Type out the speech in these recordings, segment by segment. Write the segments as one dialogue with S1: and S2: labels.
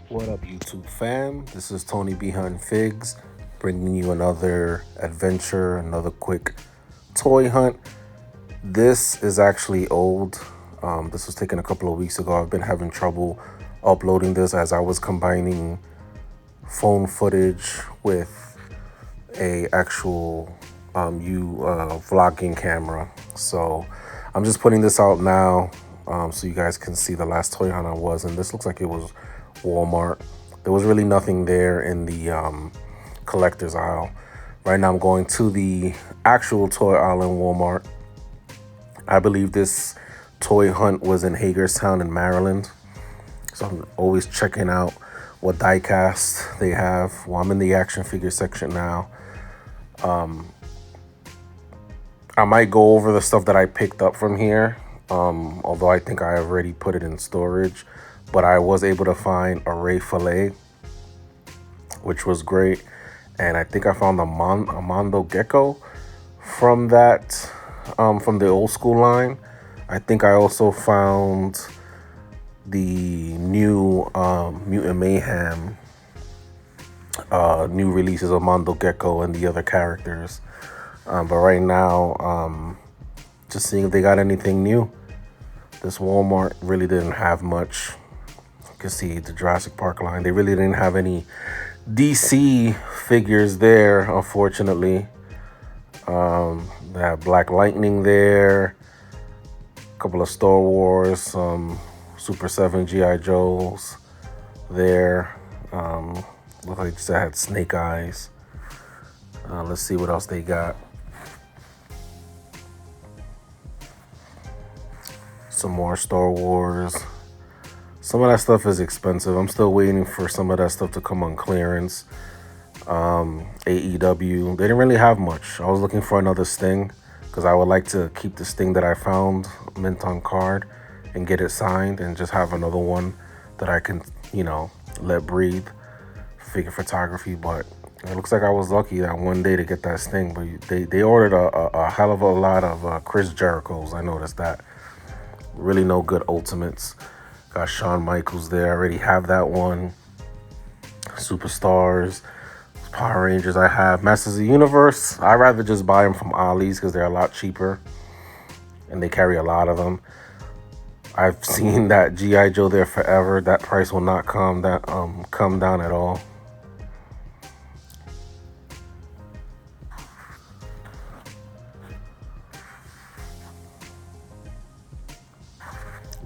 S1: What up, YouTube fam? This is Tony Behind Figs, bringing you another adventure, another quick toy hunt. This is actually old. This was taken a couple of weeks ago. I've been having trouble uploading this as I was combining phone footage with a actual vlogging camera. So I'm just putting this out now so you guys can see the last toy hunt I was, and this looks like it was Walmart. There was really nothing there in the collector's aisle. Right now I'm going to the actual toy aisle in Walmart. I believe this toy hunt was in Hagerstown in Maryland. So I'm always checking out what diecast they have. Well, I'm in the action figure section now. I might go over the stuff that I picked up from here, although I think I already put it in storage. But I was able to find a Ray Fillet, which was great. And I think I found a Mondo Gecko from from the old school line. I think I also found the new Mutant Mayhem new releases of Mondo Gecko and the other characters. But right now, just seeing if they got anything new. This Walmart really didn't have much. You can see the Jurassic Park line. They really didn't have any DC figures there, unfortunately. They have Black Lightning there, a couple of Star Wars, some Super 7 G.I. Joes there. Look like they had Snake Eyes. Let's see what else they got. Some more Star Wars. Some of that stuff is expensive. I'm still waiting for some of that stuff to come on clearance. AEW, they didn't really have much. I was looking for another Sting because I would like to keep the Sting that I found mint on card and get it signed and just have another one that I can, let breathe figure photography. But it looks like I was lucky that one day to get that Sting. But they ordered a hell of a lot of Chris Jericho's. I noticed that. Really no good Ultimates. Got Shawn Michaels there. I already have that one. Superstars. Power Rangers I have. Masters of the Universe. I'd rather just buy them from Ollie's because they're a lot cheaper. And they carry a lot of them. I've seen that G.I. Joe there forever. That price will not come down at all.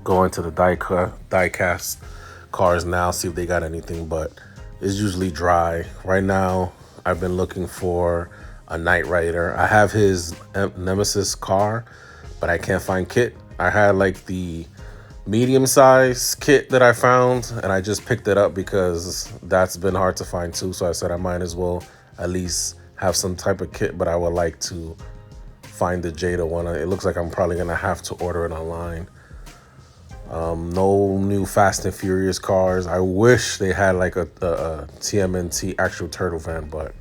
S1: Going to the diecast cars now, see if they got anything, but it's usually dry. Right now, I've been looking for a Knight Rider. I have his Nemesis car, but I can't find kit. I had like the medium size kit that I found, and I just picked it up because that's been hard to find too. So I said I might as well at least have some type of kit, but I would like to find the Jada one. It looks like I'm probably gonna have to order it online. No new Fast and Furious cars. I wish they had like a TMNT actual turtle van, but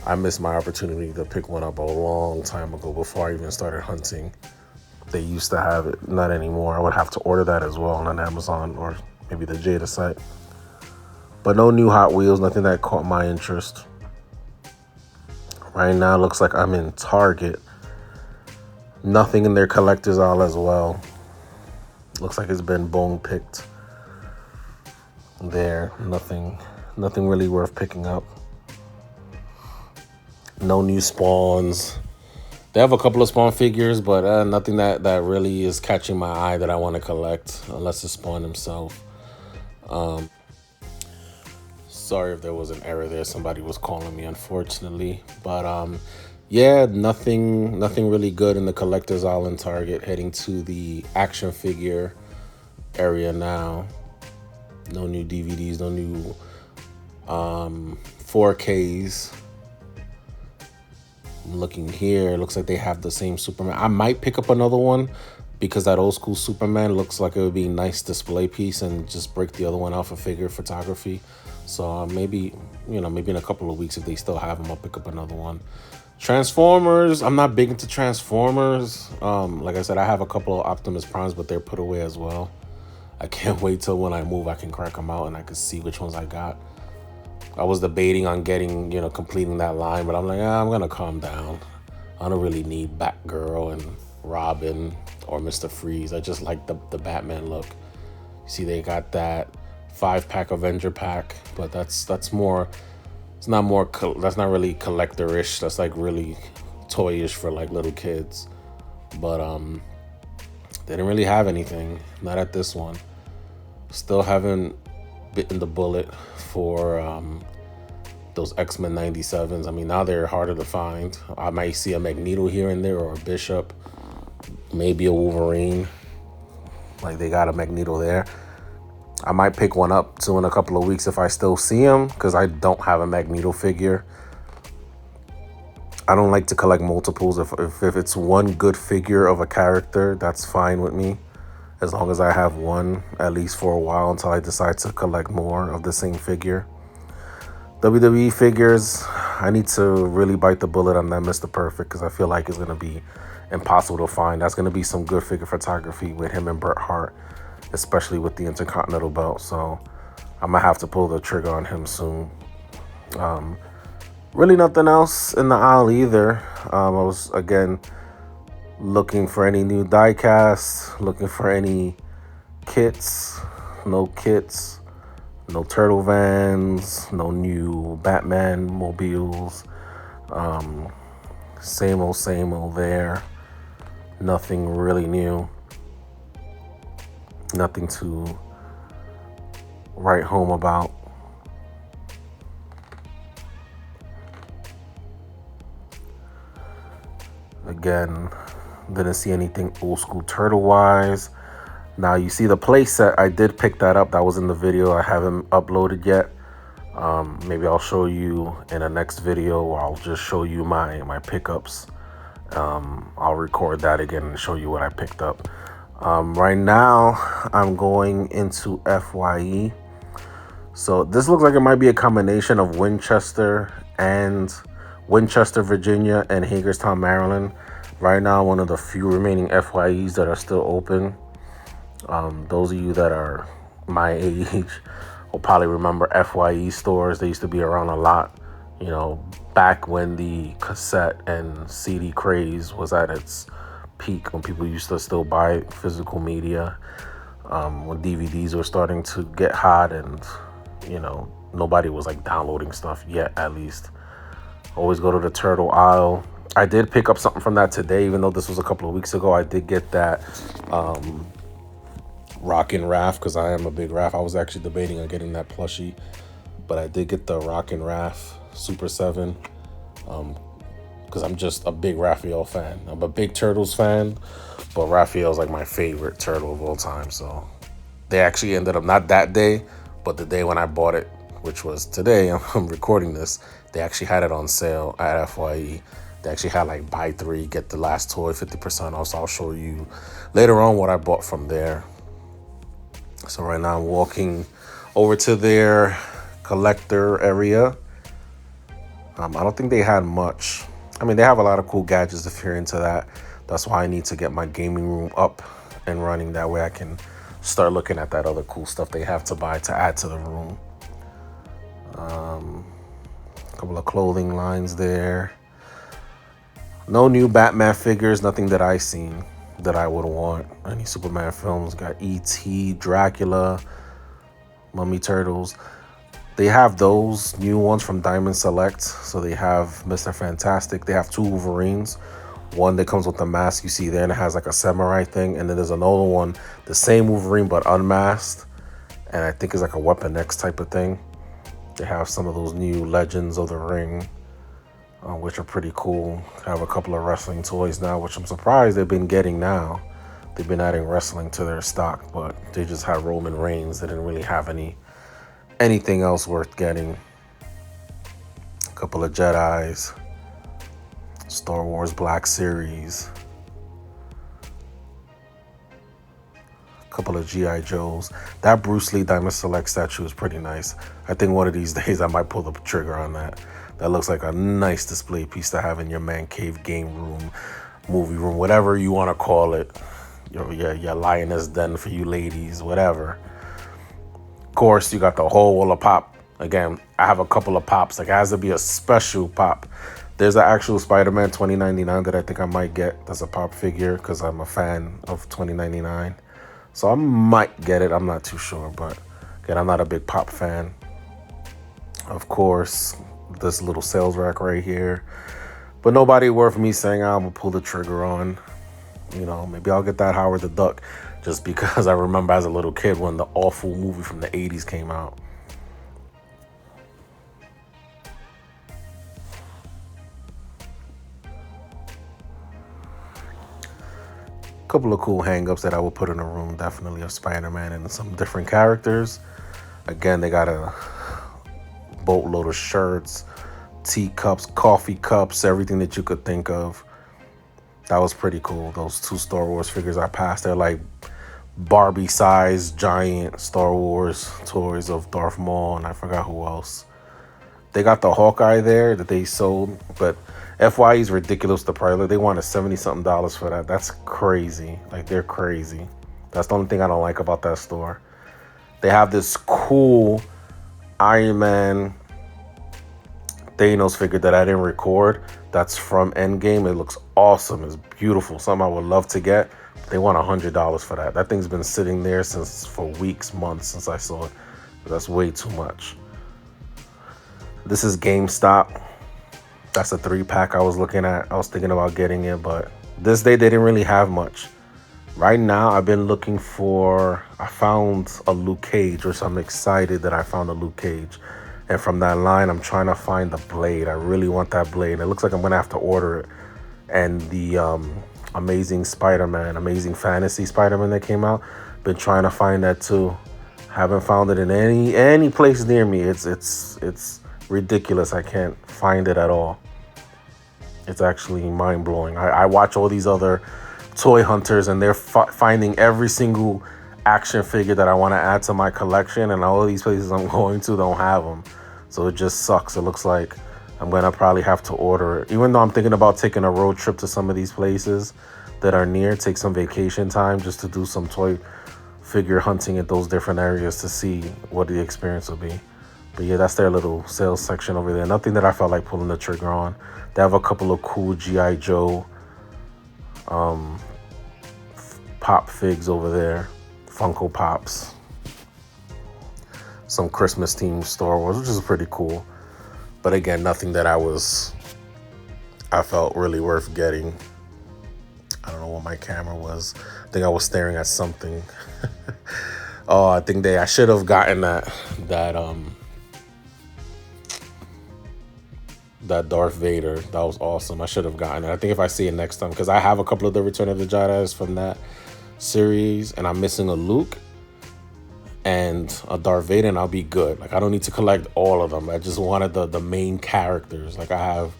S1: I missed my opportunity to pick one up a long time ago before I even started hunting. They used to have it, not anymore. I would have to order that as well on Amazon or maybe the Jada site. But no new Hot Wheels, nothing that caught my interest. Right now, looks like I'm in Target. Nothing in their collector's aisle as well. Looks like it's been bone picked there. Nothing really worth picking up. No new spawns. They have a couple of Spawn figures, but nothing that really is catching my eye that I want to collect, unless it's Spawn himself. Sorry if there was an error there. Somebody was calling me, unfortunately. But yeah, nothing really good in the collector's aisle in Target. Heading to the action figure area now. No new DVDs, no new 4Ks. I'm looking here. It looks like they have the same Superman. I might pick up another one because that old school Superman looks like it would be a nice display piece and just break the other one out for figure photography. So maybe in a couple of weeks, if they still have them, I'll pick up another one. Transformers, I'm not big into Transformers. Like I said, I have a couple of Optimus Primes, but they're put away as well. I can't wait till when I move, I can crack them out and I can see which ones I got. I was debating on getting, completing that line, but I'm like, I'm gonna calm down. I don't really need Batgirl and Robin or Mr. Freeze. I just like the Batman look. See, they got that 5-pack Avenger pack, but that's more. It's not more. That's not really collector-ish. That's like really toyish for like little kids. But they didn't really have anything. Not at this one. Still haven't bitten the bullet for those X-Men 97s. I mean, now they're harder to find. I might see a Magneto here and there, or a Bishop, maybe a Wolverine. Like, they got a Magneto there. I might pick one up too in a couple of weeks if I still see him, because I don't have a Magneto figure. I don't like to collect multiples. If it's one good figure of a character, that's fine with me, as long as I have one at least for a while until I decide to collect more of the same figure. WWE figures, I need to really bite the bullet on that Mr. Perfect, because I feel like it's going to be impossible to find. That's going to be some good figure photography with him and Bret Hart, especially with the Intercontinental belt. So I'm going to have to pull the trigger on him soon. Really nothing else in the aisle either. I was, again, looking for any new die casts, looking for any kits. No kits. No Turtle Vans, no new Batman mobiles. Same old there. Nothing really new. Nothing to write home about. Again, didn't see anything old school turtle wise. Now you see the playset, I did pick that up. That was in the video. I haven't uploaded yet. Maybe I'll show you in a next video, or I'll just show you my pickups. I'll record that again and show you what I picked up. Right now, I'm going into FYE. So this looks like it might be a combination of Winchester, Virginia, and Hagerstown, Maryland. Right now, one of the few remaining FYEs that are still open. Those of you that are my age will probably remember FYE stores. They used to be around a lot, back when the cassette and CD craze was at its peak, when people used to still buy physical media, when DVDs were starting to get hot, and, nobody was like downloading stuff yet, at least. Always go to the Turtle aisle. I did pick up something from that today, even though this was a couple of weeks ago. I did get that Rockin' Raph, because I am a big Raph. I was actually debating on getting that plushie, but I did get the Rockin' Raph Super 7, because I'm just a big Raphael fan. I'm a big Turtles fan, but Raphael's like my favorite turtle of all time. So they actually ended up, not that day, but the day when I bought it, which was today, I'm recording this, they actually had it on sale at FYE. They actually had like buy 3, get the last toy 50% off. So I'll show you later on what I bought from there. So right now I'm walking over to their collector area. I don't think they had much. I mean, they have a lot of cool gadgets if you're into that. That's why I need to get my gaming room up and running. That way I can start looking at that other cool stuff they have to buy to add to the room. A couple of clothing lines there. No new Batman figures, nothing that I seen that I would want. Any Superman films. Got E.T., Dracula, Mummy Turtles. They have those new ones from Diamond Select. So they have Mr. Fantastic. They have 2 Wolverines. One that comes with the mask you see there, and it has like a samurai thing. And then there's another one, the same Wolverine but unmasked, and I think it's like a Weapon X type of thing. They have some of those new Legends of the Ring, which are pretty cool. Have a couple of wrestling toys now, which I'm surprised they've been getting now. They've been adding wrestling to their stock, but they just had Roman Reigns. They didn't really have anything else worth getting. A couple of Jedis, Star Wars Black Series, a couple of G.I. Joes. That Bruce Lee Diamond Select statue is pretty nice. I think one of these days I might pull the trigger on that. That looks like a nice display piece to have in your man cave, game room, movie room, whatever you want to call it. your lioness den for you ladies, whatever. Of course, you got the whole wall of pop. Again, I have a couple of pops. Like, it has to be a special pop. There's an actual Spider-Man 2099 that I think I might get. That's a pop figure because I'm a fan of 2099. So I might get it. I'm not too sure. But again, I'm not a big pop fan. Of course, this little sales rack right here. But nobody worth me saying I'm going to pull the trigger on. You know, maybe I'll get that Howard the Duck just because I remember as a little kid when the awful movie from the 80s came out. Couple of cool hang-ups that I will put in a room, definitely, of Spider-Man and some different characters. Again, they got a boatload of shirts, teacups, coffee cups, everything that you could think of. That was pretty cool. Those 2 Star Wars figures I passed, they're like Barbie-sized giant Star Wars toys of Darth Maul, and I forgot who else. They got the Hawkeye there that they sold, but FYE is ridiculous. The price, they wanted $70-something for that. That's crazy. Like, they're crazy. That's the only thing I don't like about that store. They have this cool Iron Man Thanos figure that I didn't record. That's from Endgame. It looks awesome. It's beautiful. Something I would love to get. They want $100 for that. That thing's been sitting there for weeks, months since I saw it. That's way too much. This is GameStop. That's a 3-pack I was looking at. I was thinking about getting it, but this day they didn't really have much. Right now, I've been looking for... I found a Luke Cage, which I'm excited that I found a Luke Cage. And from that line, I'm trying to find the Blade. I really want that Blade. It looks like I'm going to have to order it. And the Amazing Spider-Man, Amazing Fantasy Spider-Man that came out, been trying to find that too. Haven't found it in any place near me. It's ridiculous. I can't find it at all. It's actually mind-blowing. I watch all these other toy hunters and they're finding every single action figure that I want to add to my collection, and all of these places I'm going to don't have them. So it just sucks. It looks like I'm going to probably have to order it. Even though I'm thinking about taking a road trip to some of these places that are near, take some vacation time just to do some toy figure hunting at those different areas to see what the experience will be. But yeah, that's their little sales section over there. Nothing that I felt like pulling the trigger on. They have a couple of cool G.I. Joe pop figs over there. Funko Pops. Some Christmas themed Star Wars, which is pretty cool. But again, nothing that I felt really worth getting. I don't know what my camera was. I think I was staring at something. Oh, I think I should have gotten that Darth Vader. That was awesome. I should have gotten it. I think if I see it next time, because I have a couple of the Return of the Jedi's from that series, and I'm missing a Luke and a Darth Vader, and I'll be good. Like, I don't need to collect all of them. I just wanted the main characters. Like, I have,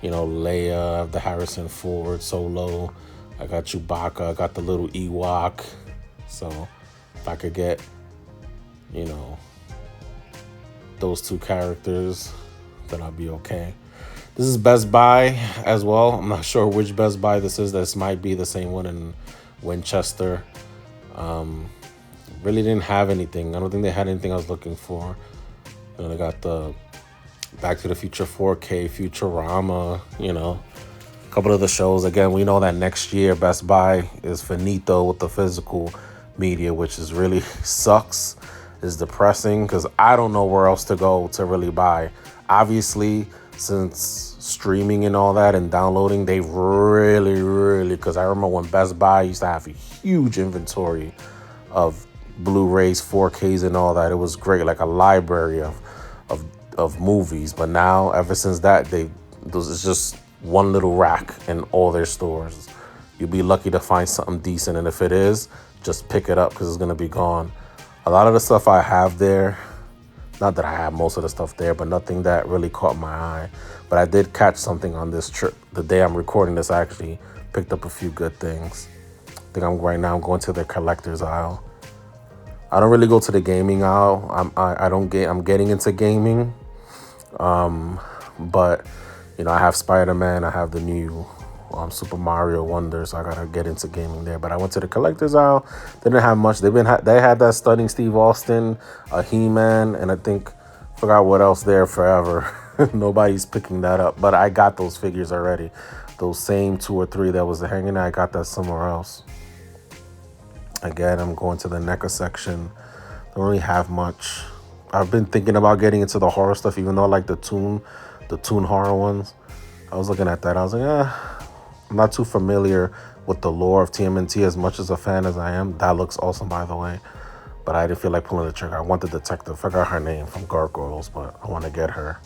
S1: Leia, I have the Harrison Ford Solo, I got Chewbacca, I got the little Ewok. So if I could get, those 2 characters, then I'll be okay. This is Best Buy as well. I'm not sure which Best Buy this is. This might be the same one in Winchester. Really didn't have anything. I don't think they had anything I was looking for. They got the Back to the Future 4K, Futurama, a couple of the shows. Again, we know that next year Best Buy is finito with the physical media, which is really sucks. Is depressing because I don't know where else to go to really buy. Obviously, since streaming and all that and downloading, they really, because I remember when Best Buy used to have a huge inventory of Blu-rays, 4Ks and all that. It was great, like a library of movies. But now, ever since that, it's just one little rack in all their stores. You'll be lucky to find something decent, and if it is, just pick it up because it's going to be gone. A lot of the stuff I have there, not that I have most of the stuff there, but nothing that really caught my eye. But I did catch something on this trip. The day I'm recording this, I actually picked up a few good things. I think I'm going to the collector's aisle. I don't really go to the gaming aisle. I'm getting into gaming. But I have Spider-Man. I have the new Super Mario Wonder, so I gotta get into gaming there. But I went to the collector's aisle. They didn't have much. They had that stunning Steve Austin, a He-Man, and I think forgot what else there forever. Nobody's picking that up. But I got those figures already. Those same 2 or 3 that was hanging there, I got that somewhere else. Again, I'm going to the NECA section. Don't really have much. I've been thinking about getting into the horror stuff, even though I like the Toon horror ones. I was looking at that. I was like, I'm not too familiar with the lore of TMNT as much as a fan as I am. That looks awesome, by the way. But I didn't feel like pulling the trigger. I want the detective. I forgot her name from Gargoyles, but I want to get her.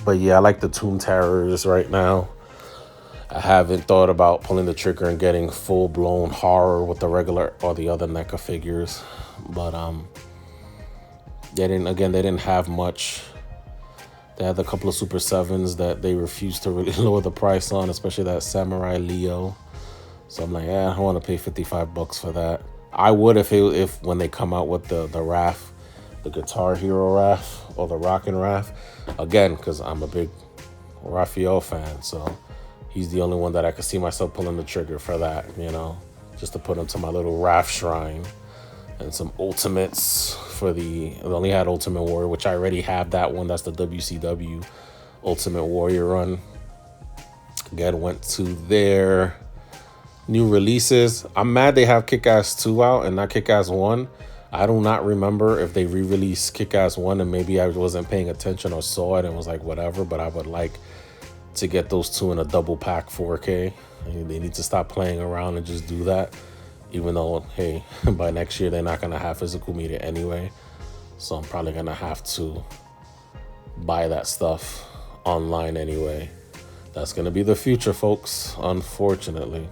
S1: But yeah, I like the Toon Terrors right now. I haven't thought about pulling the trigger and getting full-blown horror with the regular or the other NECA figures. But they didn't have much. They had a couple of Super 7s that they refused to really lower the price on, especially that Samurai Leo. So I'm like, I want to pay $55 for that. I would if when they come out with the Raph, the Guitar Hero Raph or the Rockin' Raph, again, because I'm a big Raphael fan, so he's the only one that I could see myself pulling the trigger for that, just to put him to my little Raph shrine. And some Ultimates for they only had Ultimate Warrior, which I already have that one. That's the WCW Ultimate Warrior run. Again, went to their new releases. I'm mad they have Kick-Ass 2 out and not Kick-Ass 1. I do not remember if they re-released Kick-Ass 1 and maybe I wasn't paying attention or saw it and was like, whatever. But I would like to get those 2 in a double pack 4K. They need to stop playing around and just do that. Even though, hey, by next year, they're not going to have physical media anyway. So I'm probably going to have to buy that stuff online anyway. That's going to be the future, folks, unfortunately.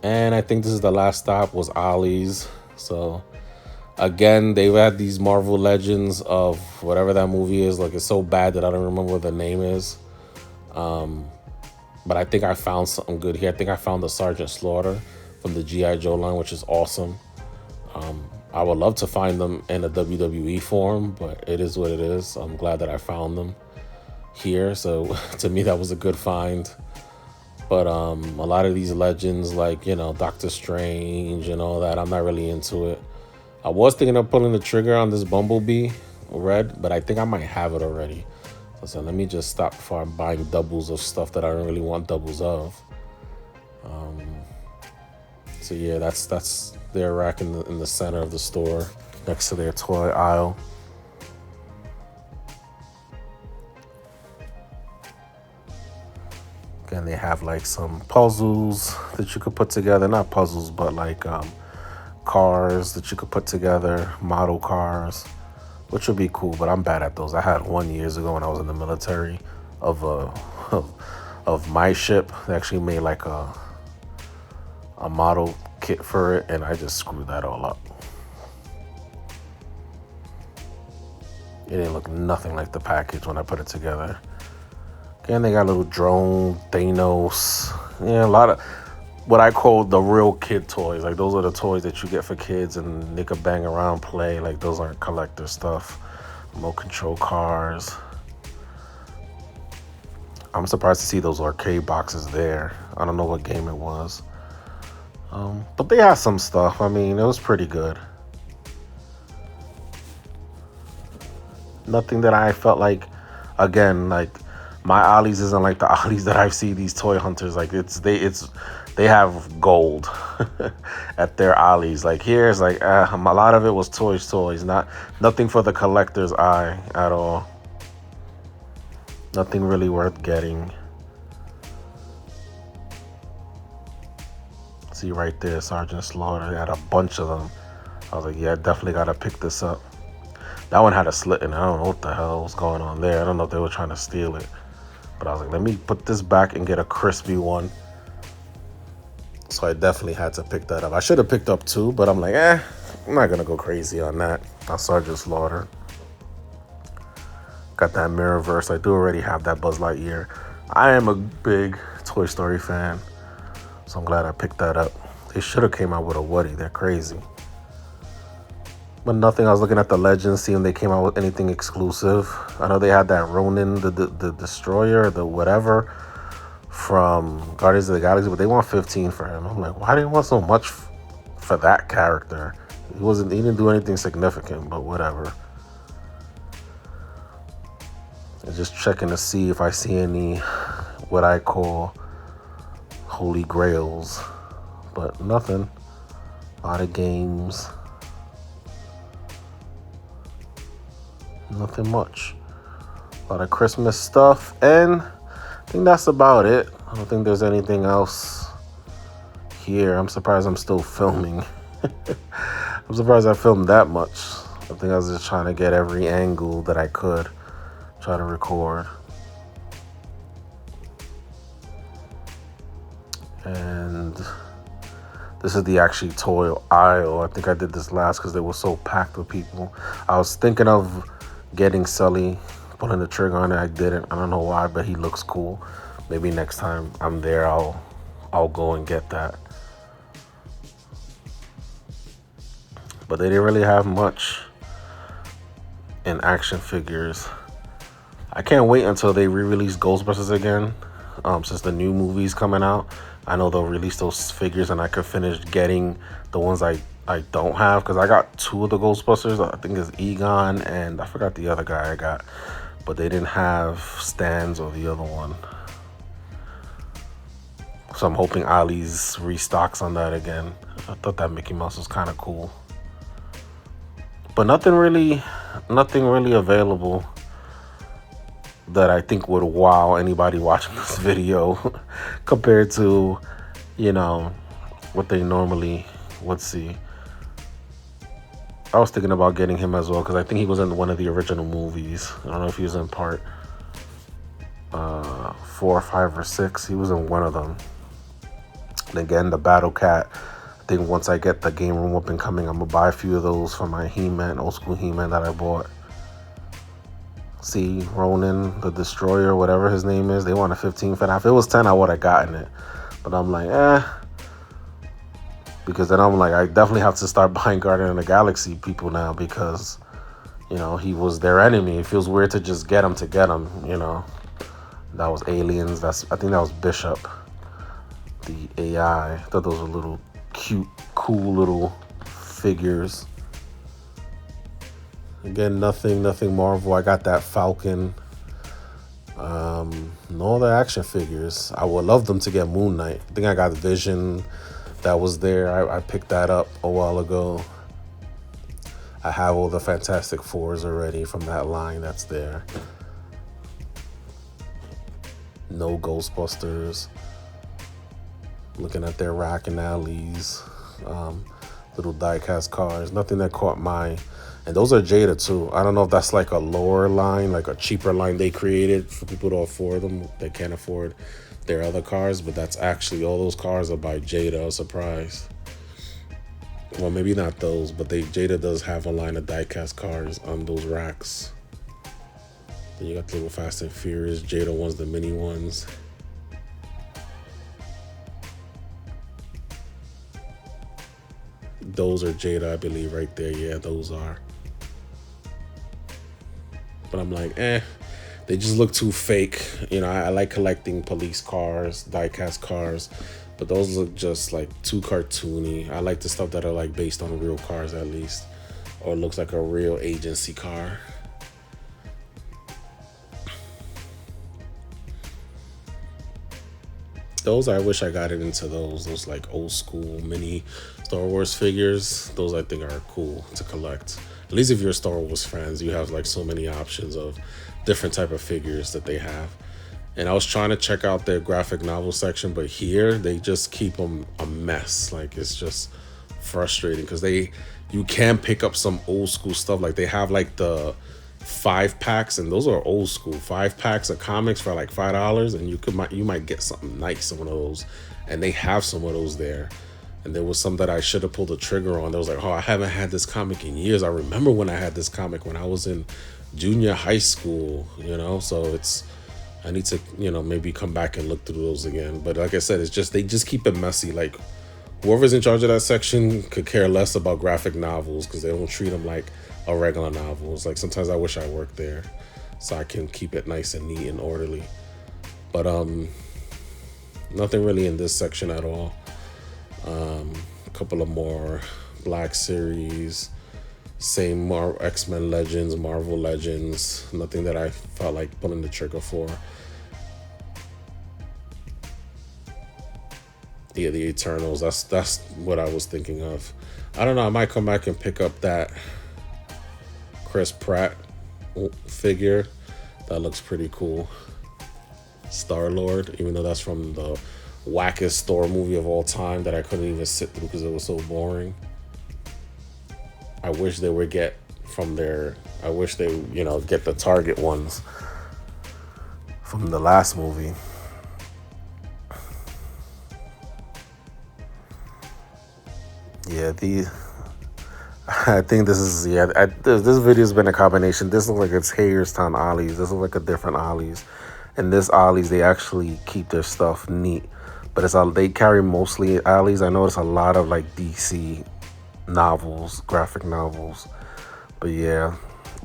S1: And I think this is the last stop was Ollie's. So, again, they've had these Marvel Legends of whatever that movie is. Like, it's so bad that I don't remember what the name is. But I think I found something good here. I think I found the Sergeant Slaughter from the G.I. Joe line, which is awesome. I would love to find them in a WWE form, but it is what it is. I'm glad that I found them here. So to me, that was a good find. But a lot of these legends, like, Doctor Strange and all that, I'm not really into it. I was thinking of pulling the trigger on this Bumblebee Red, but I think I might have it already. So let me just stop before I'm buying doubles of stuff that I don't really want doubles of. So yeah, that's their rack in the center of the store next to their toy aisle. Again, they have like some puzzles that you could put together. Not puzzles, but like cars that you could put together, model cars, which would be cool. But I'm bad at those. I had one years ago when I was in the military of my ship. They actually made like a model kit for it, and I just screwed that all up. It didn't look nothing like the package when I put it together. Again, they got a little drone, Thanos. Yeah, a lot of what I call the real kid toys. Like, those are the toys that you get for kids and they could bang around, play. Like, those aren't collector stuff. Remote control cars. I'm surprised to see those arcade boxes there. I don't know what game it was. But they had some stuff. I mean, it was pretty good. Nothing that I felt like, again, like my Ollie's isn't like the Ollie's that I see these toy hunters. Like they have gold at their Ollie's. Like here's like a lot of it was toys, nothing for the collector's eye at all. Nothing really worth getting. See right there, Sergeant Slaughter. They had a bunch of them. I was like, yeah, I definitely gotta pick this up. That one had a slit in it. I don't know what the hell was going on there. I don't know if they were trying to steal it. But I was like, let me put this back and get a crispy one. So I definitely had to pick that up. I should have picked up two, but I'm like, I'm not gonna go crazy on that. Not Sergeant Slaughter. Got that Mirrorverse. I do already have that Buzz Lightyear. I am a big Toy Story fan, so I'm glad I picked that up. They should have came out with a Woody. They're crazy. But nothing. I was looking at the Legends, seeing they came out with anything exclusive. I know they had that Ronin, the Destroyer, the whatever from Guardians of the Galaxy, but they want 15 for him. I'm like, why do you want so much for that character? He didn't do anything significant, but whatever. And just checking to see if I see any what I call holy grails, but nothing. A lot of games, nothing much. A lot of Christmas stuff, and I think that's about it. I don't think there's anything else here. I'm surprised I'm still filming. I'm surprised I filmed that much. I think I was just trying to get every angle that I could try to record. And this is the actually toy aisle. I think I did this last because they were so packed with people. I was thinking of getting Sully, pulling the trigger on it. I didn't. I don't know why, but he looks cool. Maybe next time I'm there, I'll go and get that. But they didn't really have much in action figures. I can't wait until they re-release Ghostbusters again, since the new movie's coming out. I know they'll release those figures and I could finish getting the ones I don't have, because I got 2 of the Ghostbusters. I think it's Egon and I forgot the other guy I got, but they didn't have Stans or the other one. So I'm hoping Ali's restocks on that again. I thought that Mickey Mouse was kind of cool. But nothing really available that I think would wow anybody watching this video compared to, what they normally would see. I was thinking about getting him as well because I think he was in one of the original movies. I don't know if he was in part 4 or 5 or 6. He was in one of them. And again, the Battle Cat. I think once I get the game room up and coming, I'm gonna buy a few of those for my He-Man, old school He-Man that I bought. See, Ronin, the Destroyer, whatever his name is, they want a 15 for that. If it was 10, I would have gotten it. But I'm like, because then I'm like, I definitely have to start buying Guardian of the Galaxy people now because, he was their enemy. It feels weird to just get him to get him, That was Aliens. I think that was Bishop, the AI. I thought those were little cute, cool little figures. Again, nothing Marvel. I got that Falcon. No other action figures. I would love them to get Moon Knight. I think I got Vision that was there. I picked that up a while ago. I have all the Fantastic Fours already from that line that's there. No Ghostbusters. Looking at their rack and alleys. Little die-cast cars. Nothing that caught my... And those are Jada too. I don't know if that's like a lower line, like a cheaper line they created for people to afford them. They can't afford their other cars, but that's actually, all those cars are by Jada. I was surprised. Well, maybe not those, but Jada does have a line of die-cast cars on those racks. Then you got the little Fast and Furious Jada ones, the mini ones. Those are Jada, I believe, right there. Yeah, those are. But I'm like, they just look too fake. I like collecting police cars, die-cast cars, but those look just like too cartoony. I like the stuff that are like based on real cars at least, or looks like a real agency car. Those, I wish I got it into those like old school mini Star Wars figures. Those I think are cool to collect. At least if you're Star Wars fans, you have like so many options of different type of figures that they have. And I was trying to check out their graphic novel section, but here they just keep them a mess. Like, it's just frustrating because you can pick up some old school stuff. Like, they have like the 5-packs, and those are old school 5-packs of comics for like $5, and you might get something nice, some of those. And they have some of those there. And there was some that I should have pulled the trigger on. There was like, I haven't had this comic in years. I remember when I had this comic when I was in junior high school, so I need to, maybe come back and look through those again. But like I said, it's just, they just keep it messy. Like, Whoever's in charge of that section could care less about graphic novels because they don't treat them like a regular novel. It's like sometimes I wish I worked there so I can keep it nice and neat and orderly. But nothing really in this section at all. A couple of more Black Series, same X-Men Legends, Marvel Legends. Nothing that I felt like pulling the trigger for. Yeah, the Eternals. That's what I was thinking of. I don't know. I might come back and pick up that Chris Pratt figure. That looks pretty cool. Star-Lord, even though that's from the wackest Thor movie of all time that I couldn't even sit through because it was so boring. I wish they would get from their. I wish they, get the Target ones from the last movie. Yeah, I think this is this video's been a combination. This looks like it's Hagerstown Ollie's. This looks like a different Ollie's. And this Ollie's, they actually keep their stuff neat. But it's all they carry mostly Ollie's. I notice a lot of like DC novels, graphic novels. But yeah,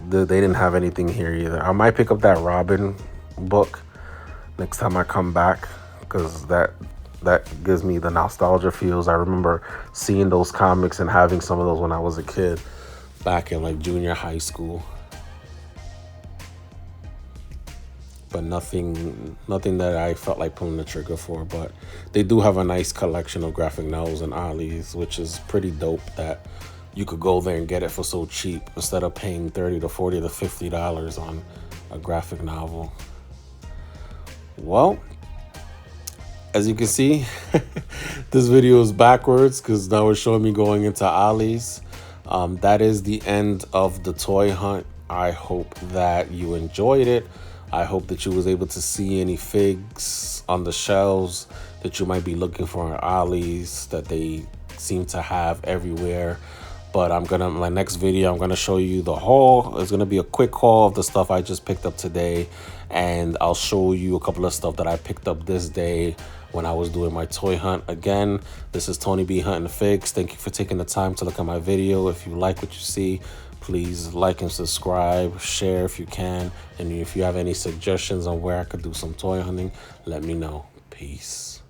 S1: they didn't have anything here either. I might pick up that Robin book next time I come back because that gives me the nostalgia feels. I remember seeing those comics and having some of those when I was a kid back in like junior high school. But nothing that I felt like pulling the trigger for. But they do have a nice collection of graphic novels and Ollie's, which is pretty dope that you could go there and get it for so cheap instead of paying $30 to $40 to $50 on a graphic novel. Well, as you can see, this video is backwards because now it's showing me going into Ollie's. That is the end of the toy hunt. I hope that you enjoyed it. I hope that you was able to see any figs on the shelves that you might be looking for in Ollie's that they seem to have everywhere. But my next video, I'm gonna show you the haul. It's gonna be a quick haul of the stuff I just picked up today, and I'll show you a couple of stuff that I picked up this day when I was doing my toy hunt. Again, this is Tony B Hunting Figs. Thank you for taking the time to look at my video. If you like what you see, please like and subscribe, share if you can, and if you have any suggestions on where I could do some toy hunting, let me know. Peace.